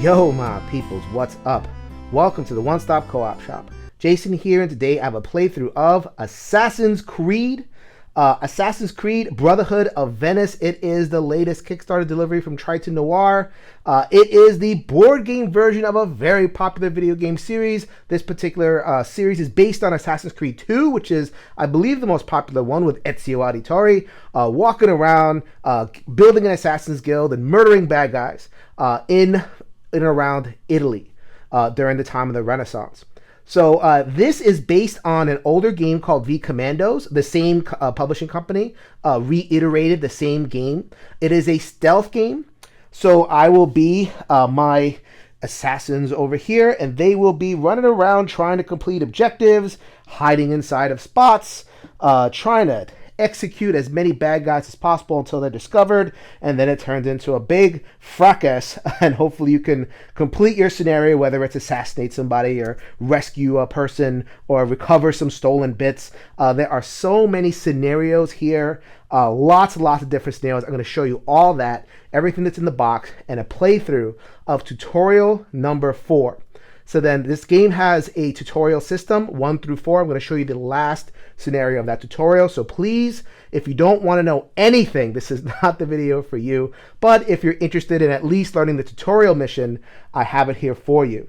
Yo, my peoples, what's up? Welcome to the One Stop Co-op Shop. Jason here, and today I have a playthrough of Assassin's Creed. Brotherhood of Venice. It is the latest Kickstarter delivery from Triton Noir. It is the board game version of a very popular video game series. This particular series is based on Assassin's Creed 2, which is, I believe, the most popular one, with Ezio Auditore walking around, building an assassin's guild and murdering bad guys in and around Italy during the time of the Renaissance. So this is based on an older game called V Commandos. The same publishing company reiterated the same game. It is a stealth game. So I will be my assassins over here, and they will be running around trying to complete objectives, hiding inside of spots, trying to execute as many bad guys as possible until they're discovered, and then it turns into a big fracas, and hopefully you can complete your scenario, whether it's assassinate somebody or rescue a person or recover some stolen bits. There are so many scenarios here, lots and lots of different scenarios. I'm going to show you all that, everything that's in the box, and a playthrough of tutorial number 4. So then this game has a tutorial system, 1 through 4. I'm going to show you the last scenario of that tutorial. So please, if you don't want to know anything, this is not the video for you. But if you're interested in at least learning the tutorial mission, I have it here for you.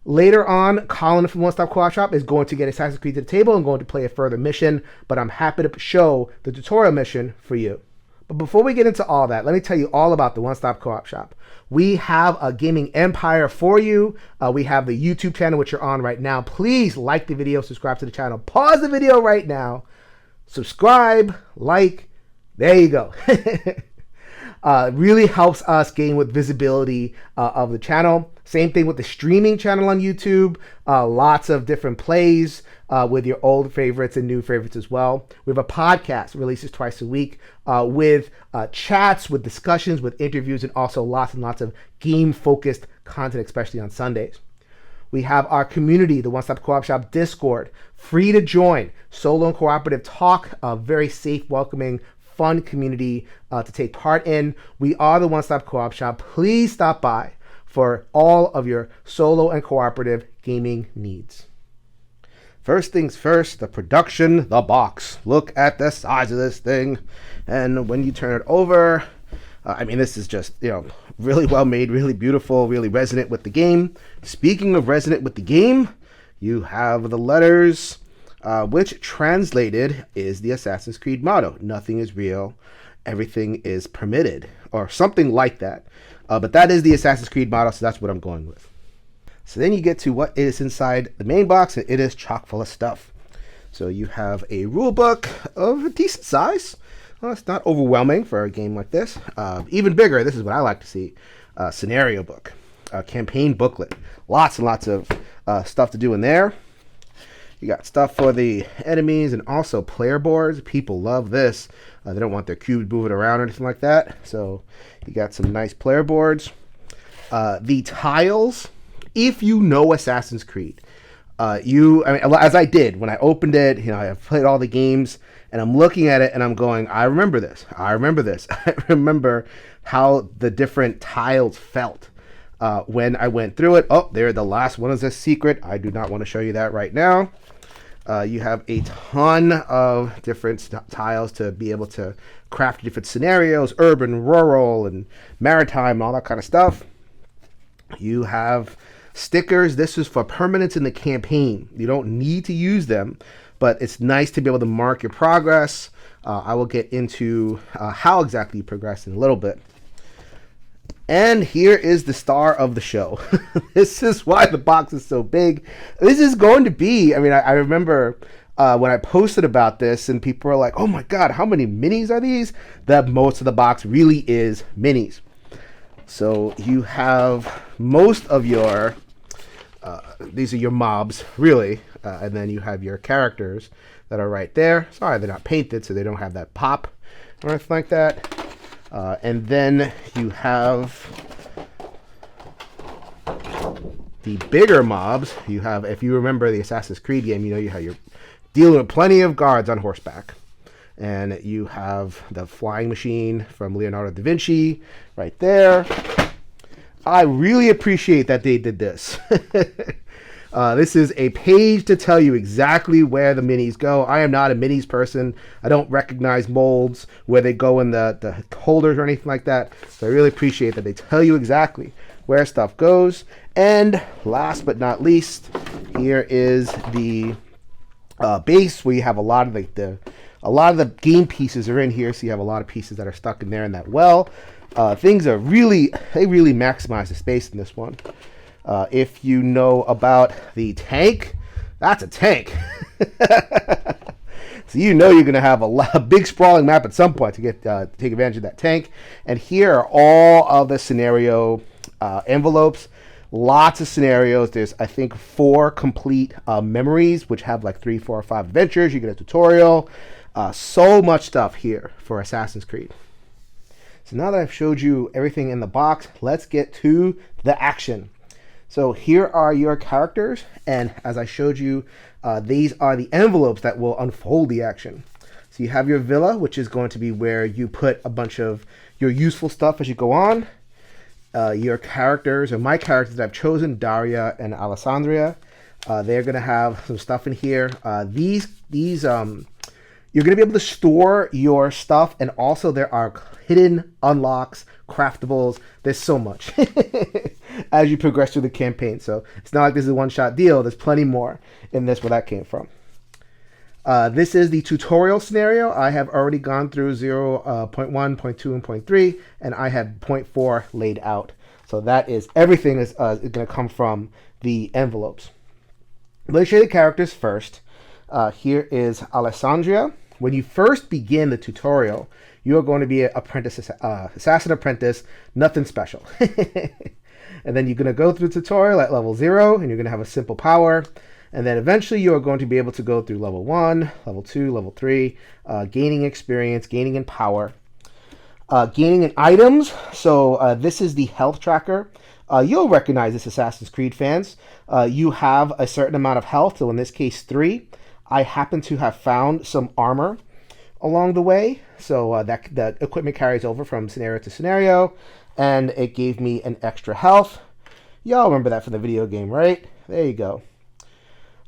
Later on, Colin from One Stop Co-op Shop is going to get Assassin's Creed to the table and going to play a further mission. But I'm happy to show the tutorial mission for you. But before we get into all that, let me tell you all about the One Stop Co-op Shop. We have a gaming empire for you. We have the YouTube channel, which you're on right now. Please like the video, subscribe to the channel. Pause the video right now. Subscribe, like, there you go. Really helps us gain with visibility of the channel. Same thing with the streaming channel on YouTube. Lots of different plays with your old favorites and new favorites as well. We have a podcast, releases twice a week, with chats, with discussions, with interviews, and also lots and lots of game-focused content, especially on Sundays. We have our community, the One Stop Co-op Shop Discord, free to join, solo and cooperative talk, a very safe, welcoming, fun community to take part in. We are the One Stop Co-op Shop. Please stop by for all of your solo and cooperative gaming needs. First things first, the production, the box. Look at the size of this thing. And when you turn it over, I mean, this is just, really well made, really beautiful, really resonant with the game. Speaking of resonant with the game, you have the letters, which translated is the Assassin's Creed motto. Nothing is real, everything is permitted, or something like that. But that is the Assassin's Creed motto, so that's what I'm going with. So then you get to what is inside the main box, and it is chock full of stuff. So you have a rule book of a decent size. Well, it's not overwhelming for a game like this. Even bigger, this is what I like to see, scenario book, campaign booklet. Lots and lots of stuff to do in there. You got stuff for the enemies and also player boards. People love this. They don't want their cubes moving around or anything like that. So you got some nice player boards. The tiles, if you know Assassin's Creed, as I did when I opened it, I've played all the games and I'm looking at it and I'm going, I remember this. I remember how the different tiles felt when I went through it. Oh, there, the last one is a secret. I do not want to show you that right now. You have a ton of different tiles to be able to craft different scenarios, urban, rural, and maritime, and all that kind of stuff. You have stickers. This is for permanence in the campaign. You don't need to use them, but it's nice to be able to mark your progress. I will get into how exactly you progress in a little bit. And here is the star of the show. This is why the box is so big. This is going to be, I remember when I posted about this and people were like, oh my God, how many minis are these? That most of the box really is minis. So you have most of your, these are your mobs, really. And then you have your characters that are right there. Sorry, they're not painted, so they don't have that pop or anything like that. And then you have the bigger mobs. You have, if you remember the Assassin's Creed game, you're dealing with plenty of guards on horseback. And you have the flying machine from Leonardo da Vinci right there. I really appreciate that they did this. This is a page to tell you exactly where the minis go. I am not a minis person. I don't recognize molds where they go in the holders or anything like that. So I really appreciate that they tell you exactly where stuff goes. And last but not least, here is the base where you have a lot of the game pieces are in here. So you have a lot of pieces that are stuck in there in that well. Things are they really maximize the space in this one. If you know about the tank, that's a tank. So you know you're going to have a big sprawling map at some point to get take advantage of that tank. And here are all of the scenario envelopes. Lots of scenarios. There's, I think, 4 complete memories, which have like 3, 4, or 5 adventures. You get a tutorial. So much stuff here for Assassin's Creed. So now that I've showed you everything in the box, let's get to the action. So here are your characters, and as I showed you, these are the envelopes that will unfold the action. So you have your villa, which is going to be where you put a bunch of your useful stuff as you go on. Your characters, or my characters that I've chosen, Daria and Alessandria, they're going to have some stuff in here. These you're going to be able to store your stuff, and also there are hidden unlocks, craftables. There's so much as you progress through the campaign. So it's not like this is a one-shot deal. There's plenty more in this where that came from. This is the tutorial scenario. I have already gone through 0.1, 0.2, and 0.3, and I have 0.4 laid out. So that is everything is going to come from the envelopes. Let me show you the characters first. Here is Alessandria. When you first begin the tutorial, you are going to be an assassin apprentice, nothing special. And then you're going to go through the tutorial at level 0, and you're going to have a simple power. And then eventually you are going to be able to go through level 1, level 2, level 3, gaining experience, gaining in power, gaining in items. So this is the health tracker. You'll recognize this, Assassin's Creed fans. You have a certain amount of health, so in this case 3. I happen to have found some armor along the way, so that the equipment carries over from scenario to scenario, and it gave me an extra health. Y'all remember that from the video game, right? There you go.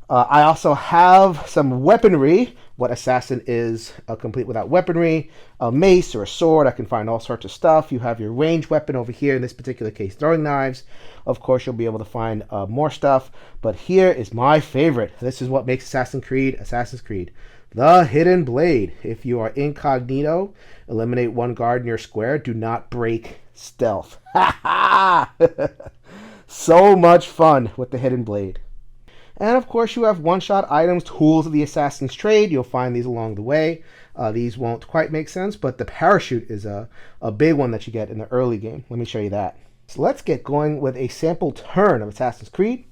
I also have some weaponry. What assassin is complete without weaponry? A mace or a sword. I can find all sorts of stuff. You have your ranged weapon over here, in this particular case, throwing knives. Of course, you'll be able to find more stuff. But here is my favorite. This is what makes Assassin's Creed. The Hidden Blade. If you are Incognito, eliminate 1 guard in your square. Do not break stealth. Ha ha! So much fun with the Hidden Blade. And of course, you have one-shot items, tools of the assassin's trade. You'll find these along the way. These won't quite make sense, but the parachute is a big one that you get in the early game. Let me show you that. So let's get going with a sample turn of Assassin's Creed.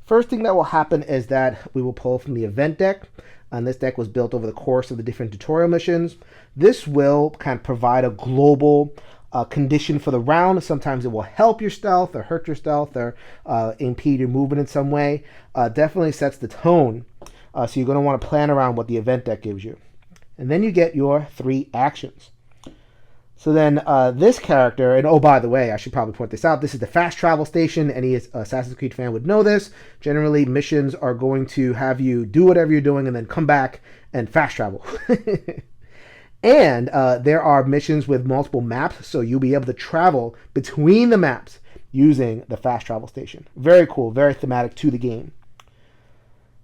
First thing that will happen is that we will pull from the event deck. And this deck was built over the course of the different tutorial missions. This will kind of provide a global condition for the round. Sometimes it will help your stealth or hurt your stealth or impede your movement in some way. Definitely sets the tone. So you're going to want to plan around what the event deck gives you. And then you get your 3 actions. So then this character, and oh, by the way, I should probably point this out. This is the fast travel station. Any Assassin's Creed fan would know this. Generally, missions are going to have you do whatever you're doing and then come back and fast travel. And there are missions with multiple maps, so you'll be able to travel between the maps using the fast travel station. Very cool, very thematic to the game.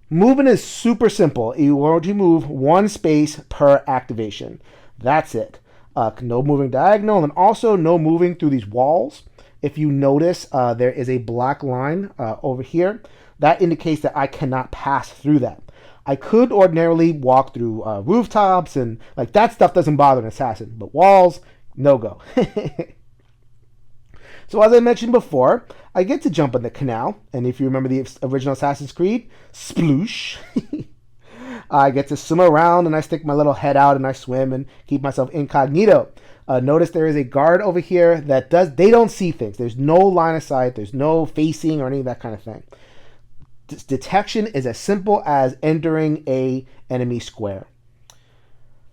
Movement is super simple. You want to move 1 space per activation. That's it. No moving diagonal, and also no moving through these walls. If you notice, there is a black line over here. That indicates that I cannot pass through that. I could ordinarily walk through rooftops, and like that stuff doesn't bother an assassin, but walls, no go. So as I mentioned before, I get to jump in the canal, and if you remember the original Assassin's Creed, sploosh. I get to swim around, and I stick my little head out, and I swim and keep myself incognito. Notice there is a guard over here that they don't see things. There's no line of sight. There's no facing or any of that kind of thing. Detection is as simple as entering a enemy square.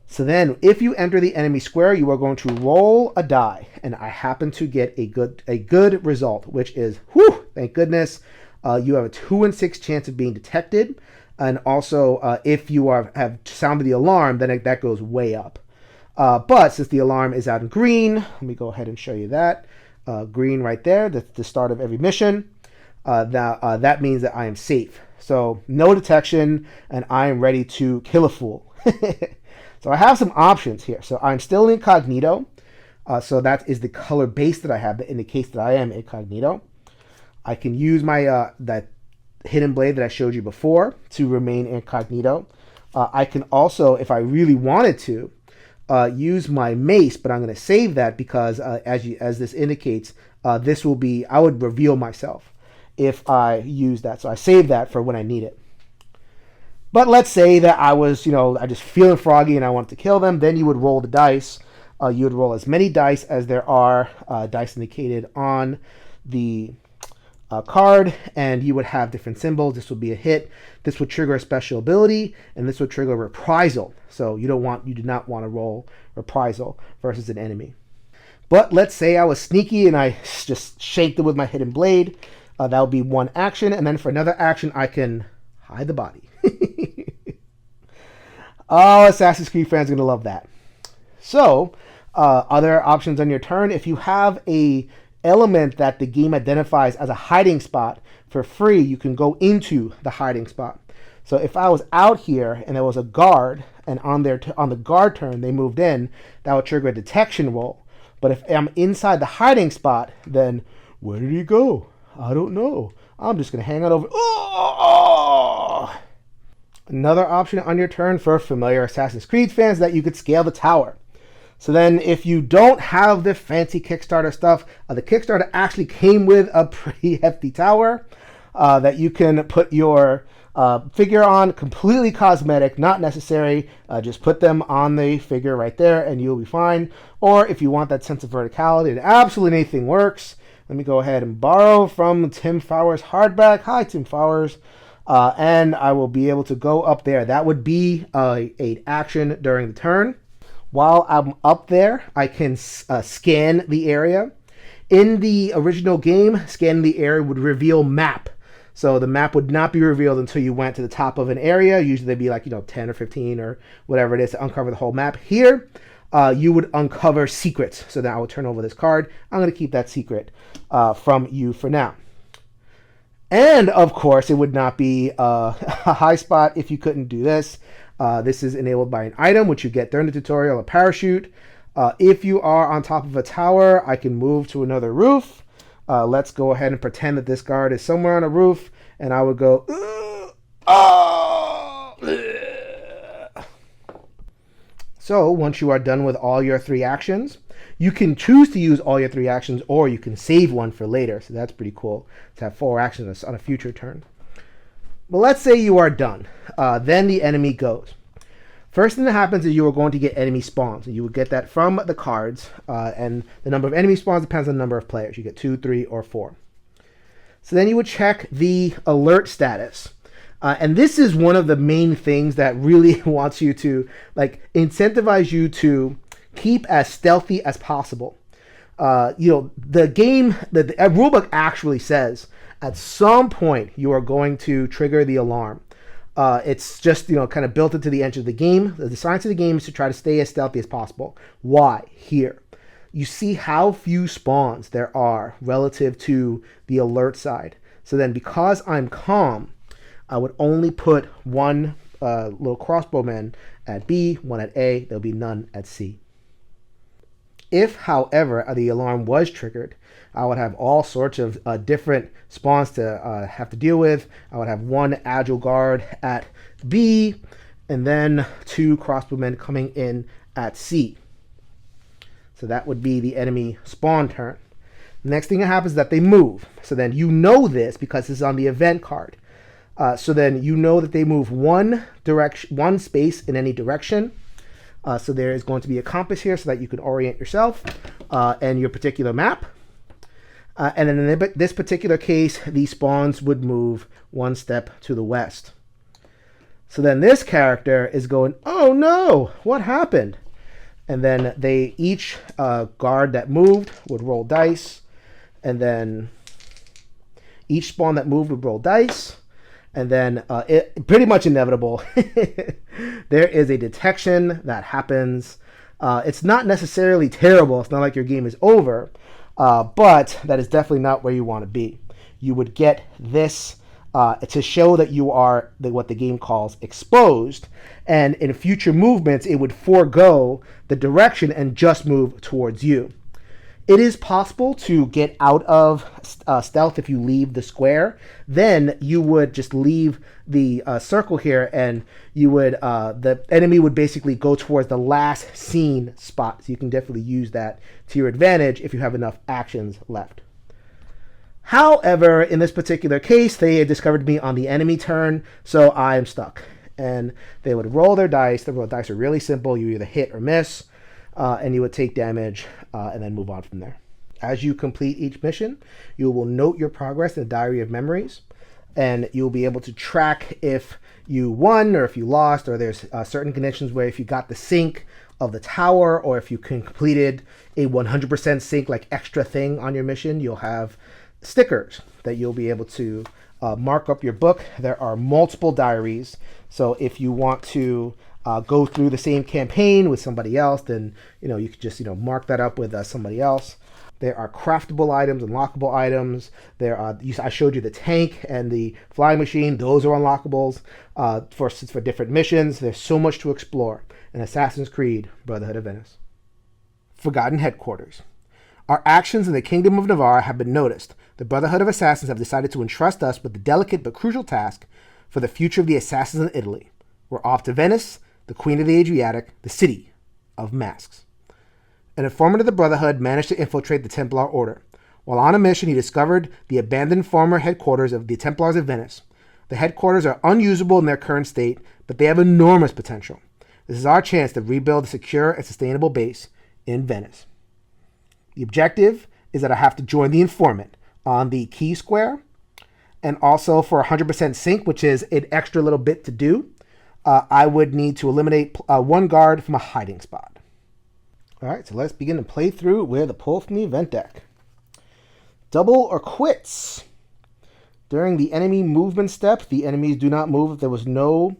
So then, if you enter the enemy square, you are going to roll a die, and I happen to get a good result, which is, whew, thank goodness, you have a 2 in 6 chance of being detected, and also if you have sounded the alarm, then that goes way up. But since the alarm is out in green, let me go ahead and show you that. Green right there, that's the start of every mission. That means that I am safe. So no detection, and I am ready to kill a fool. So I have some options here. So I'm still incognito. So that is the color base that I have that indicates that I am incognito. I can use my that hidden blade that I showed you before to remain incognito. I can also, if I really wanted to, use my mace, but I'm going to save that because as this indicates, this will be, I would reveal myself if I use that. So I save that for when I need it. But let's say that I was, I just feeling froggy and I wanted to kill them. Then you would roll the dice. You would roll as many dice as there are dice indicated on the card, and you would have different symbols. This would be a hit. This would trigger a special ability, and this would trigger a reprisal. So you do not want to roll reprisal versus an enemy. But let's say I was sneaky and I just shaked it with my hidden blade. That would be one action, and then for another action, I can hide the body. Oh, Assassin's Creed fans are going to love that. So, other options on your turn. If you have a element that the game identifies as a hiding spot for free, you can go into the hiding spot. So if I was out here and there was a guard, and on the guard turn they moved in, that would trigger a detection roll. But if I'm inside the hiding spot, then where did he go? I don't know. I'm just going to hang out over. Oh! Another option on your turn for familiar Assassin's Creed fans that you could scale the tower. So then if you don't have the fancy Kickstarter stuff, the Kickstarter actually came with a pretty hefty tower that you can put your figure on, completely cosmetic, not necessary. Just put them on the figure right there and you'll be fine. Or if you want that sense of verticality and absolutely anything works, let me go ahead and borrow from Tim Fowers hardback. Hi, Tim Fowers. And I will be able to go up there. That would be an action during the turn. While I'm up there, I can scan the area. In the original game, scanning the area would reveal map. So the map would not be revealed until you went to the top of an area. Usually they'd be like, 10 or 15 or whatever it is to uncover the whole map. Here, you would uncover secrets. So then I would turn over this card. I'm going to keep that secret from you for now. And of course, it would not be a high spot if you couldn't do this. This is enabled by an item, which you get during the tutorial, a parachute. If you are on top of a tower, I can move to another roof. Let's go ahead and pretend that this guard is somewhere on a roof, and I would go, So once you are done with all your 3 actions, you can choose to use all your 3 actions, or you can save one for later. So that's pretty cool to have 4 actions on a future turn. But let's say you are done. Then the enemy goes. First thing that happens is you are going to get enemy spawns. You will get that from the cards. And the number of enemy spawns depends on the number of players. You get 2, 3, or 4. So then you would check the alert status. And this is one of the main things that really wants you to incentivize you to keep as stealthy as possible. The game, the rulebook actually says at some point you are going to trigger the alarm. It's just, kind of built into the engine of the game. The science of the game is to try to stay as stealthy as possible. Why? Here. You see how few spawns there are relative to the alert side. So then because I'm calm, I would only put one little crossbowman at B, one at A. There'll be none at C. If, however, the alarm was triggered, I would have all sorts of different spawns to have to deal with. I would have 1 Agile Guard at B, and then 2 crossbowmen coming in at C. So that would be the enemy spawn turn. The next thing that happens is that they move. So then you know this because this is on the event card. So then you know that they move one space in any direction. So there is going to be a compass here so that you can orient yourself and your particular map. And then in this particular case, the spawns would move 1 step to the west. So then this character is going, oh no, what happened? And then they each guard that moved would roll dice, and then each spawn that moved would roll dice, and then it pretty much inevitable. There is a detection that happens. It's not necessarily terrible. It's not like your game is over, but that is definitely not where you want to be. You would get this to show that you are what the game calls exposed, and in future movements it would forego the direction and just move towards you. It is possible to get out of stealth if you leave the square. Then you would just leave the circle here, and you would the enemy would basically go towards the last seen spot. So you can definitely use that to your advantage if you have enough actions left. However, in this particular case, they had discovered me on the enemy turn, so I'm stuck. And they would roll their dice. The roll dice are really simple. You either hit or miss, and you would take damage and then move on from there. As you complete each mission, you will note your progress in the Diary of Memories, and you'll be able to track if you won or if you lost, or there's certain conditions where if you got the sync of the tower, or if you completed a 100% sync like extra thing on your mission, you'll have stickers that you'll be able to mark up your book. There are multiple diaries, so if you want to go through the same campaign with somebody else, then you could just mark that up with somebody else. There are craftable items, unlockable items. I showed you the tank and the flying machine; those are unlockables for different missions. There's so much to explore in Assassin's Creed: Brotherhood of Venice. Forgotten Headquarters. Our actions in the Kingdom of Navarre have been noticed. The Brotherhood of Assassins have decided to entrust us with the delicate but crucial task for the future of the assassins in Italy. We're off to Venice, the Queen of the Adriatic, the city of masks. An informant of the Brotherhood managed to infiltrate the Templar Order. While on a mission, he discovered the abandoned former headquarters of the Templars of Venice. The headquarters are unusable in their current state, but they have enormous potential. This is our chance to rebuild a secure and sustainable base in Venice. The objective is that I have to join the informant on the key square, and also for 100% sync, which is an extra little bit to do, I would need to eliminate one guard from a hiding spot. All right, so let's begin to play through with a pull from the event deck. Double or quits. During the enemy movement step, the enemies do not move if there was no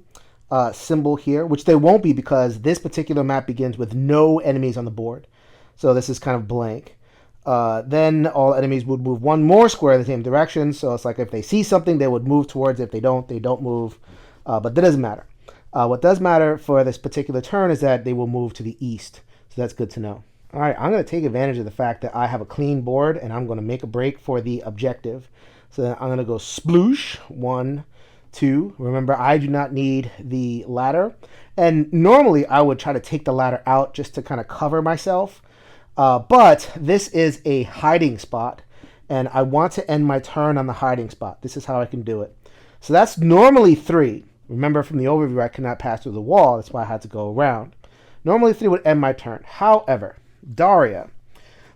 symbol here, which there won't be because this particular map begins with no enemies on the board. So this is kind of blank. Then all enemies would move one more square in the same direction. So it's like if they see something, they would move towards it. If they don't move. But that doesn't matter. What does matter for this particular turn is that they will move to the east. So that's good to know. All right, I'm going to take advantage of the fact that I have a clean board, and I'm going to make a break for the objective. So then I'm going to go sploosh. 1, 2. Remember, I do not need the ladder. And normally I would try to take the ladder out just to kind of cover myself. But this is a hiding spot, and I want to end my turn on the hiding spot. This is how I can do it. So that's normally 3. Remember from the overview, I cannot pass through the wall. That's why I had to go around. Normally 3 would end my turn. However, Daria.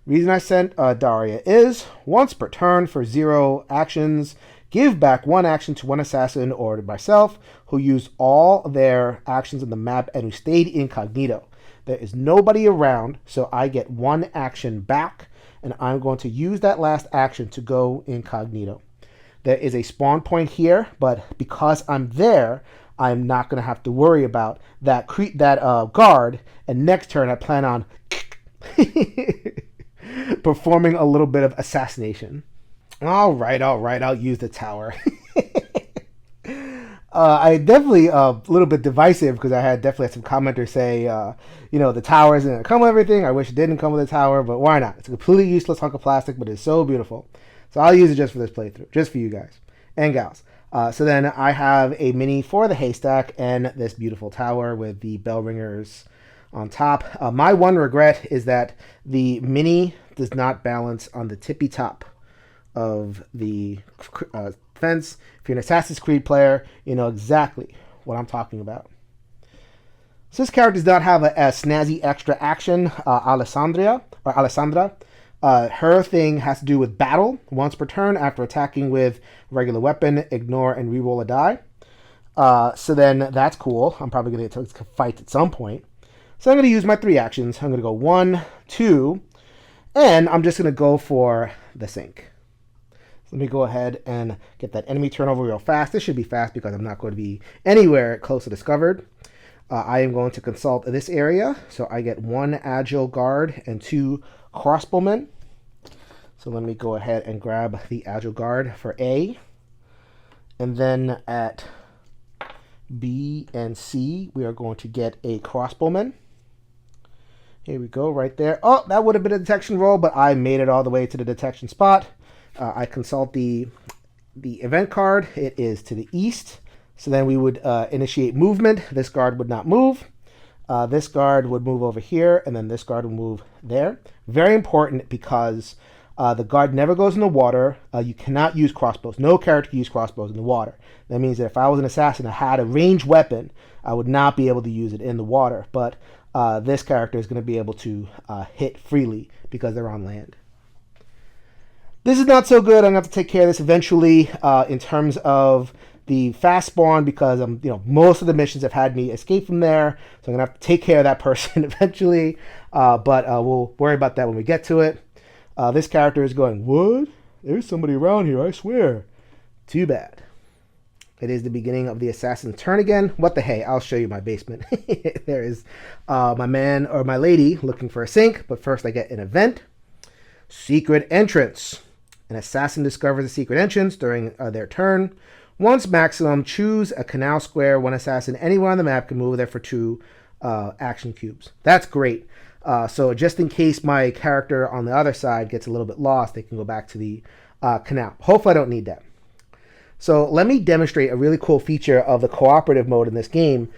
Reason I sent Daria is once per turn for 0 actions, give back 1 action to 1 assassin or myself who used all their actions on the map and who stayed incognito. There is nobody around, so I get 1 action back, and I'm going to use that last action to go incognito. There is a spawn point here, but because I'm there, I'm not going to have to worry about that guard, and next turn I plan on performing a little bit of assassination. All right, I'll use the tower. I definitely a little bit divisive because I had definitely had some commenters say, the tower isn't going to come with everything. I wish it didn't come with a tower, but why not? It's a completely useless hunk of plastic, but it's so beautiful. So I'll use it just for this playthrough, just for you guys and gals. So then I have a mini for the haystack and this beautiful tower with the bell ringers on top. My one regret is that the mini does not balance on the tippy top of the fence. If you're an Assassin's Creed player, you know exactly what I'm talking about. So this character does not have a snazzy extra action, Alessandra. Her thing has to do with battle. Once per turn, after attacking with regular weapon, ignore and reroll a die. So then that's cool. I'm probably going to get to fight at some point. So I'm going to use my 3 actions. I'm going to go 1, 2, and I'm just going to go for the sink. So let me go ahead and get that enemy turnover real fast. This should be fast because I'm not going to be anywhere close to discovered. I am going to consult this area. So I get 1 Agile Guard and 2 Crossbowmen. So let me go ahead and grab the Agile Guard for A. And then at B and C, we are going to get a Crossbowman. Here we go, right there. Oh, that would have been a detection roll, but I made it all the way to the detection spot. I consult the event card. It is to the east. So then we would initiate movement. This guard would not move. This guard would move over here, and then this guard would move there. Very important because the guard never goes in the water. You cannot use crossbows. No character can use crossbows in the water. That means that if I was an assassin and had a ranged weapon, I would not be able to use it in the water. But this character is going to be able to hit freely because they're on land. This is not so good. I'm going to have to take care of this eventually in terms of the fast spawn because most of the missions have had me escape from there. So I'm going to have to take care of that person eventually. But we'll worry about that when we get to it. This character is going, what? There's somebody around here, I swear. Too bad. It is the beginning of the assassin's turn again. What the hey? I'll show you my basement. There is my man or my lady looking for a sink. But first I get an event. Secret entrance. An assassin discovers a secret entrance during their turn. Once maximum, choose a canal square. One assassin anywhere on the map can move there for 2 action cubes. That's great. So just in case my character on the other side gets a little bit lost, they can go back to the canal. Hopefully I don't need that. So let me demonstrate a really cool feature of the cooperative mode in this game.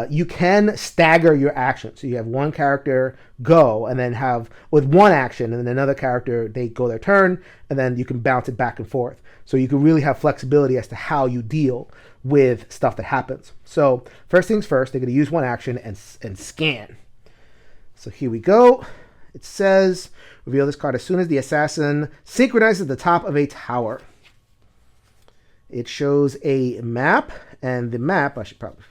You can stagger your actions. So you have one character go and then have with 1 action and then another character, they go their turn and then you can bounce it back and forth. So you can really have flexibility as to how you deal with stuff that happens. So first things first, they're going to use 1 action and scan. So here we go. It says, reveal this card as soon as the assassin synchronizes the top of a tower. It shows a map, and the map, I should probably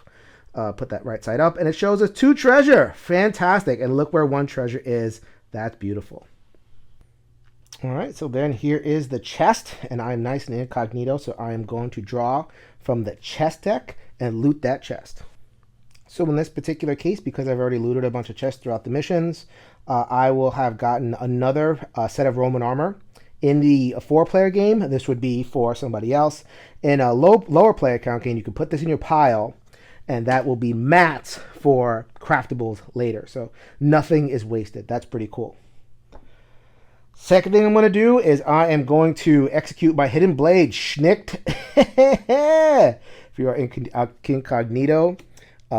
put that right side up, and it shows us 2 treasure. Fantastic. And look where 1 treasure is. That's beautiful. All right, so then here is the chest, and I'm nice and incognito, so I am going to draw from the chest deck and loot that chest. So in this particular case, because I've already looted a bunch of chests throughout the missions, I will have gotten another set of Roman armor. In the 4-player game, this would be for somebody else. In a lower player count game, you can put this in your pile, and that will be mats for craftables later. So nothing is wasted. That's pretty cool. Second thing I'm going to do is I am going to execute my hidden blade, schnicked. If you are incognito,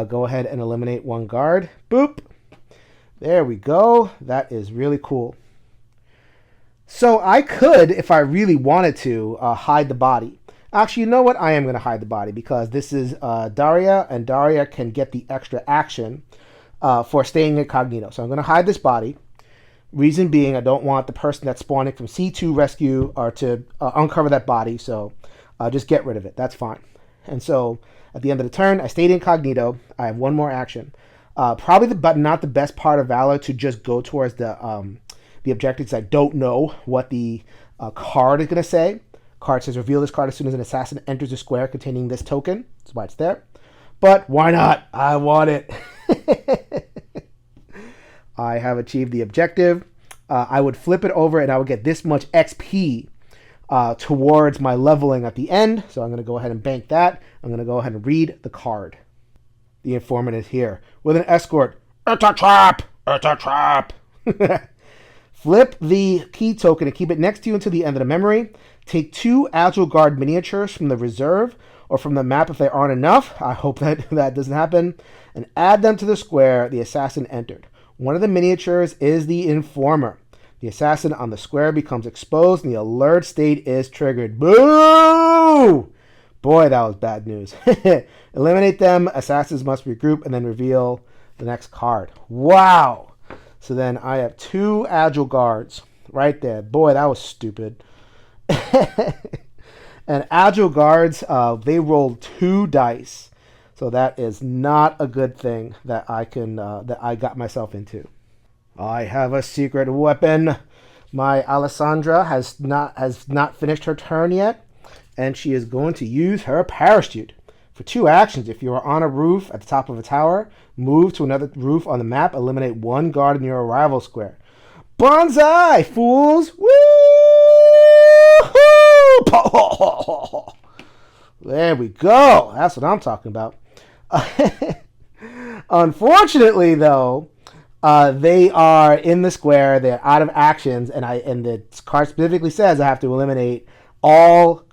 go ahead and eliminate 1 guard. Boop. There we go. That is really cool. So I could, if I really wanted to, hide the body. Actually, you know what? I am going to hide the body because this is Daria, and Daria can get the extra action for staying incognito. So I'm going to hide this body. Reason being, I don't want the person that's spawning from C2 rescue or to uncover that body. So just get rid of it. That's fine. And so at the end of the turn, I stayed incognito. I have 1 more action. Probably but not the best part of Valor to just go towards the objectives. I don't know what the card is going to say. Card says reveal this card as soon as an assassin enters a square containing this token. That's why it's there. But why not? I want it. I have achieved the objective. I would flip it over and I would get this much XP towards my leveling at the end. So I'm going to go ahead and bank that. I'm going to go ahead and read the card. The informant is here with an escort. It's a trap! It's a trap! Flip the key token and keep it next to you until the end of the memory. Take 2 Agile Guard miniatures from the reserve or from the map if there aren't enough. I hope that doesn't happen. And add them to the square the assassin entered. One of the miniatures is the informer. The assassin on the square becomes exposed and the alert state is triggered. Boo! Boy, that was bad news. Eliminate them. Assassins must regroup and then reveal the next card. Wow! So then I have 2 Agile Guards right there. Boy, that was stupid. And Agile Guards, they rolled 2 dice. So that is not a good thing that I got myself into. I have a secret weapon. My Alessandra has not finished her turn yet, and she is going to use her parachute. For 2 actions, if you are on a roof at the top of a tower, move to another roof on the map, eliminate 1 guard in your arrival square. Bonsai, fools! Woo! There we go. That's what I'm talking about. Unfortunately, though, they are in the square. They're out of actions, and the card specifically says I have to eliminate all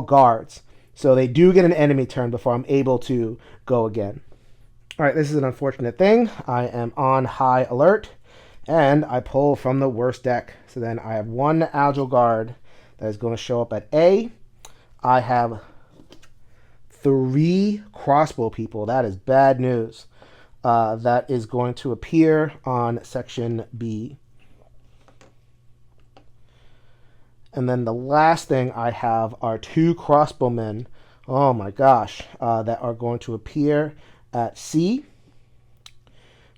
guards. So they do get an enemy turn before I'm able to go again. All right, this is an unfortunate thing. I am on high alert, and I pull from the worst deck. So then I have 1 Agile Guard that is going to show up at A. I have 3 crossbow people. That is bad news. That is going to appear on section B. And then the last thing I have are 2 crossbowmen. Oh my gosh. That are going to appear at C.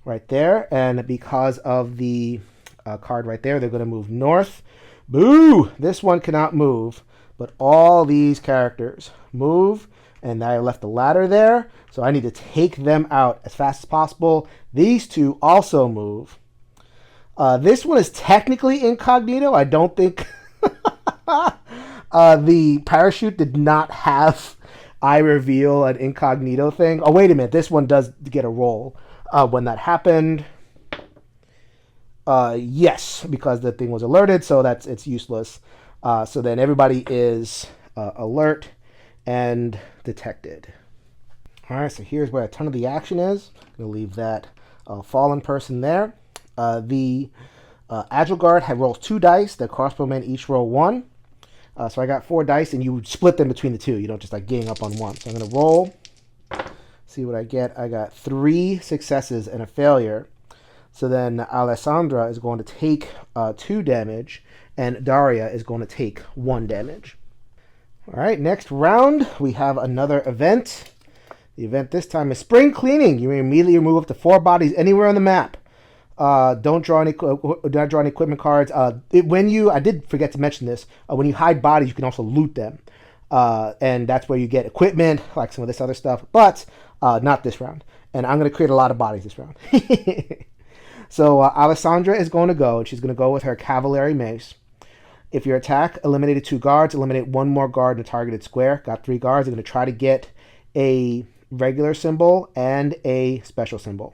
Right there. And because of the card right there, they're going to move north. Boo! This one cannot move. But all these characters move. And I left the ladder there. So I need to take them out as fast as possible. These 2 also move. This one is technically Incognito. I don't think... the parachute did not have I reveal an Incognito thing. Oh, wait a minute. This one does get a roll when that happened. Yes, because the thing was alerted, so it's useless. So then everybody is alert and detected. All right, so here's where a ton of the action is. I'm going to leave that fallen person there. The Agile Guard rolls 2 dice. The crossbowmen each roll 1. So I got 4 dice, and you split them between the 2. You don't just like gang up on 1. So I'm going to roll. See what I get. I got 3 successes and a failure. So then Alessandra is going to take 2 damage, and Daria is going to take 1 damage. All right, next round, we have another event. The event this time is Spring Cleaning. You may immediately remove up to 4 bodies anywhere on the map. Don't draw any equipment cards. I did forget to mention this. When you hide bodies, you can also loot them. And that's where you get equipment, like some of this other stuff. But not this round. And I'm going to create a lot of bodies this round. So Alessandra is going to go, and she's going to go with her Cavalry Mace. If your attack eliminated 2 guards, eliminate 1 more guard in a targeted square. Got 3 guards. I'm going to try to get a regular symbol and a special symbol.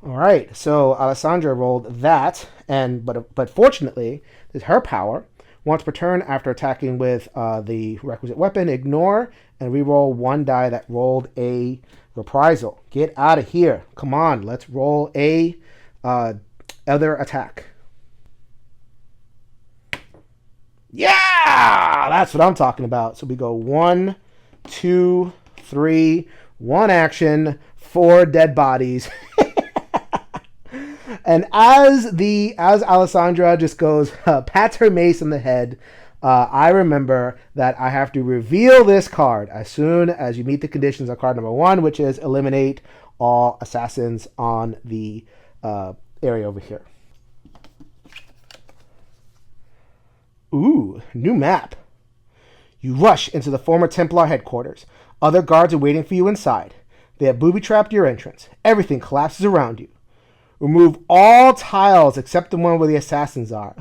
All right, so Alessandra rolled that, but fortunately, this is her power. Once per turn, after attacking with the requisite weapon, ignore and reroll 1 die that rolled a reprisal. Get out of here! Come on, let's roll a other attack. Yeah, that's what I'm talking about. So we go 1, 2, 3, 1 action, 4 dead bodies. And as Alessandra just goes, pats her mace on the head, I remember that I have to reveal this card as soon as you meet the conditions on card number 1, which is eliminate all assassins on the area over here. Ooh, new map. You rush into the former Templar headquarters. Other guards are waiting for you inside. They have booby-trapped your entrance. Everything collapses around you. Remove all tiles except the one where the assassins are.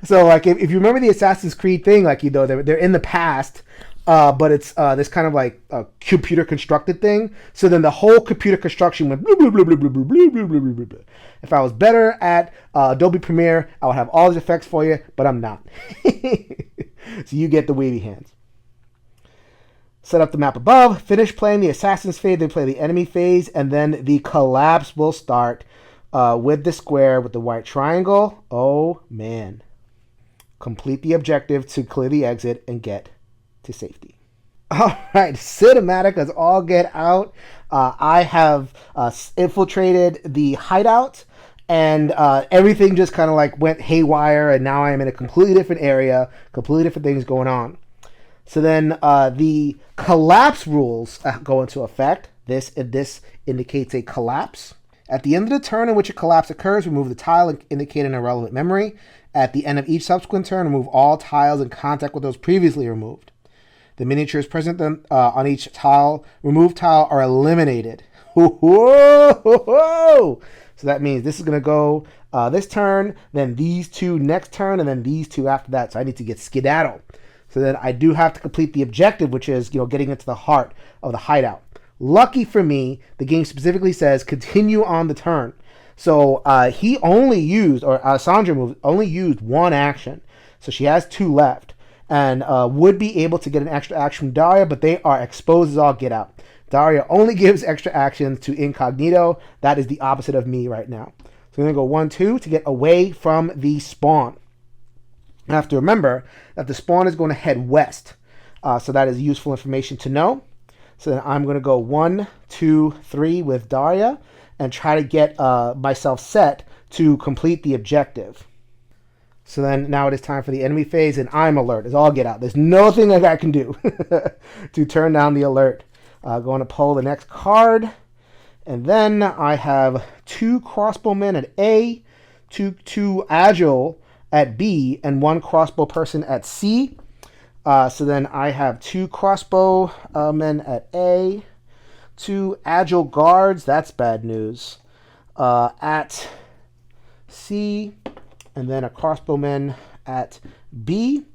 So, like, if you remember the Assassin's Creed thing, like, you know, they're in the past, but it's this kind of like a computer constructed thing. So then the whole computer construction went blah, blah, blah, blah, blah, blah, blah, blah, blah, blah, blah. If I was better at Adobe Premiere, I would have all these effects for you, but I'm not. So you get the wavy hands. Set up the map above, finish playing the Assassin's phase, then play the enemy phase, and then the collapse will start with the square with the white triangle. Oh, man. Complete the objective to clear the exit and get to safety. All right, cinematic as all get out. I have infiltrated the hideout, and everything just kind of like went haywire, and now I am in a completely different area, completely different things going on. So then the collapse rules go into effect. This indicates a collapse. At the end of the turn in which a collapse occurs, remove the tile indicating a relevant memory. At the end of each subsequent turn, remove all tiles in contact with those previously removed. The miniatures present on each removed tile are eliminated. Whoa! So that means this is going to go this turn, then these two next turn, and then these two after that. So I need to get skedaddle. So then I do have to complete the objective, which is getting into the heart of the hideout. Lucky for me, the game specifically says continue on the turn. So he only used, or Alessandra only used one action. So she has two left. And would be able to get an extra action from Daria, but they are exposed as all get out. Daria only gives extra actions to Incognito. That is the opposite of me right now. So we're going to go 1-2 to get away from the spawn. I have to remember that the spawn is going to head west. So that is useful information to know. So then I'm going to go 1, 2, 3 with Daria and try to get myself set to complete the objective. So then now it is time for the enemy phase, and I'm alert as all get out. There's nothing that I can do to turn down the alert. Going to pull the next card. And then I have 2 crossbowmen at A, 2 agile at B, and 1 crossbow person at C. So then I have 2 crossbowmen at A, 2 Agile Guards, that's bad news, at C, and then a crossbowman at B.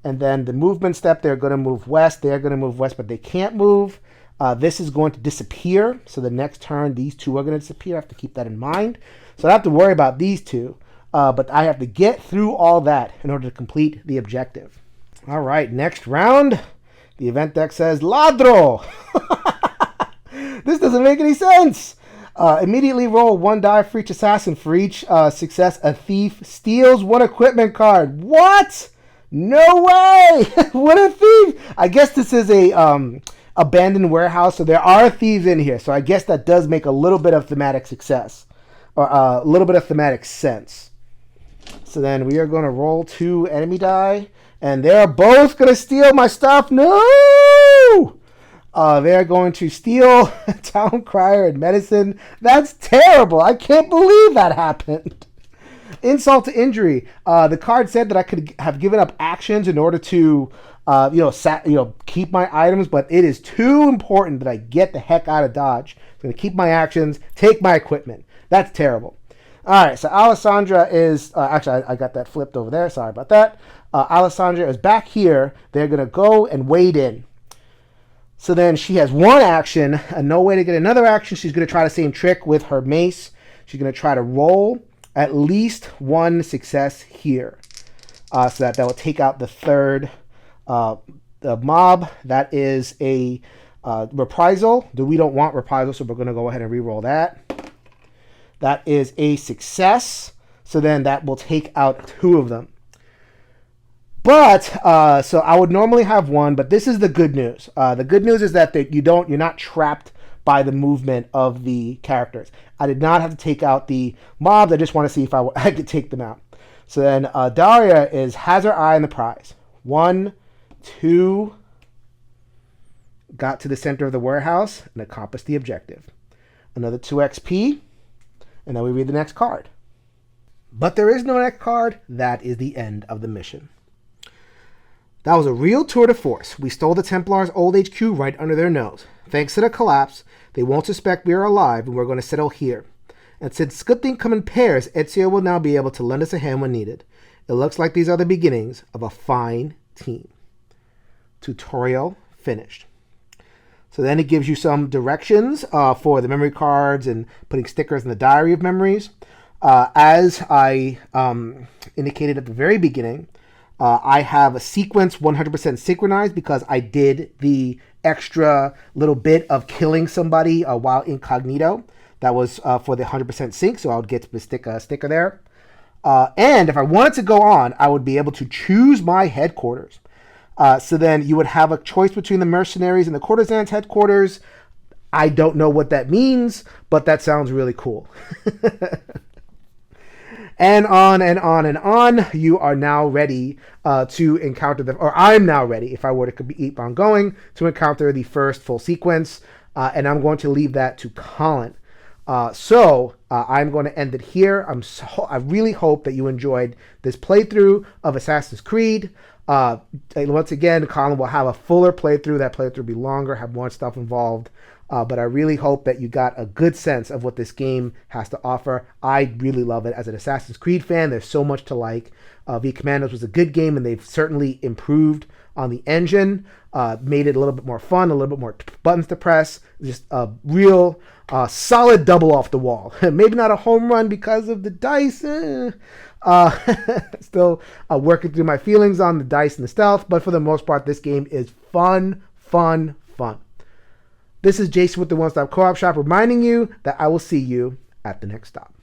And then the movement step, they're going to move west. They're going to move west, but they can't move. This is going to disappear. So the next turn, these 2 are going to disappear. I have to keep that in mind. So I don't have to worry about these 2. But I have to get through all that in order to complete the objective. All right, next round. The event deck says Ladro. This doesn't make any sense. Immediately roll 1 die for each assassin. For each success, a thief steals 1 equipment card. What? No way! What a thief! I guess this is a abandoned warehouse, so there are thieves in here. So I guess that does make a little bit of thematic success, or a little bit of thematic sense. So then we are going to roll 2 enemy die, and they're both going to steal my stuff. No! They're going to steal Town Crier and Medicine. That's terrible. I can't believe that happened. Insult to injury. The card said that I could have given up actions in order to, keep my items, but it is too important that I get the heck out of Dodge. I'm going to keep my actions, take my equipment. That's terrible. All right, so Alessandra is, actually, I got that flipped over there. Sorry about that. Alessandra is back here. They're going to go and wade in. So then she has 1 action and no way to get another action. She's going to try the same trick with her mace. She's going to try to roll at least 1 success here. So that will take out the third the mob. That is a reprisal. We don't want reprisal, so we're going to go ahead and re-roll that. That is a success. So then that will take out 2 of them. But, so I would normally have 1, but this is the good news. The good news is that you're not trapped by the movement of the characters. I did not have to take out the mobs. I just want to see if I could take them out. So then Daria has her eye on the prize. 1, 2, got to the center of the warehouse and accomplished the objective. Another 2 XP, and then we read the next card. But there is no next card. That is the end of the mission. That was a real tour de force. We stole the Templars' old HQ right under their nose. Thanks to the collapse, they won't suspect we are alive and we're going to settle here. And since good things come in pairs, Ezio will now be able to lend us a hand when needed. It looks like these are the beginnings of a fine team. Tutorial finished. So then it gives you some directions for the memory cards and putting stickers in the diary of memories. As I indicated at the very beginning, I have a sequence 100% synchronized because I did the extra little bit of killing somebody while incognito. That was for the 100% sync, so I would get to stick a sticker there. And if I wanted to go on, I would be able to choose my headquarters. So then you would have a choice between the mercenaries and the courtesans' headquarters. I don't know what that means, but that sounds really cool. And on and on and on. You are now ready to encounter the, or I'm now ready, if I were to keep on going, to encounter the first full sequence. And I'm going to leave that to Colin. So I'm going to end it here. I really hope that you enjoyed this playthrough of Assassin's Creed. Once again, Colin will have a fuller playthrough. That playthrough will be longer, have more stuff involved. But I really hope that you got a good sense of what this game has to offer. I really love it. As an Assassin's Creed fan, there's so much to like. V Commandos was a good game, and they've certainly improved on the engine, made it a little bit more fun, a little bit more buttons to press. Just a real solid double off the wall. Maybe not a home run because of the dice. Still working through my feelings on the dice and the stealth, but for the most part, this game is fun. This is Jason with the One Stop Co-op Shop, reminding you that I will see you at the next stop.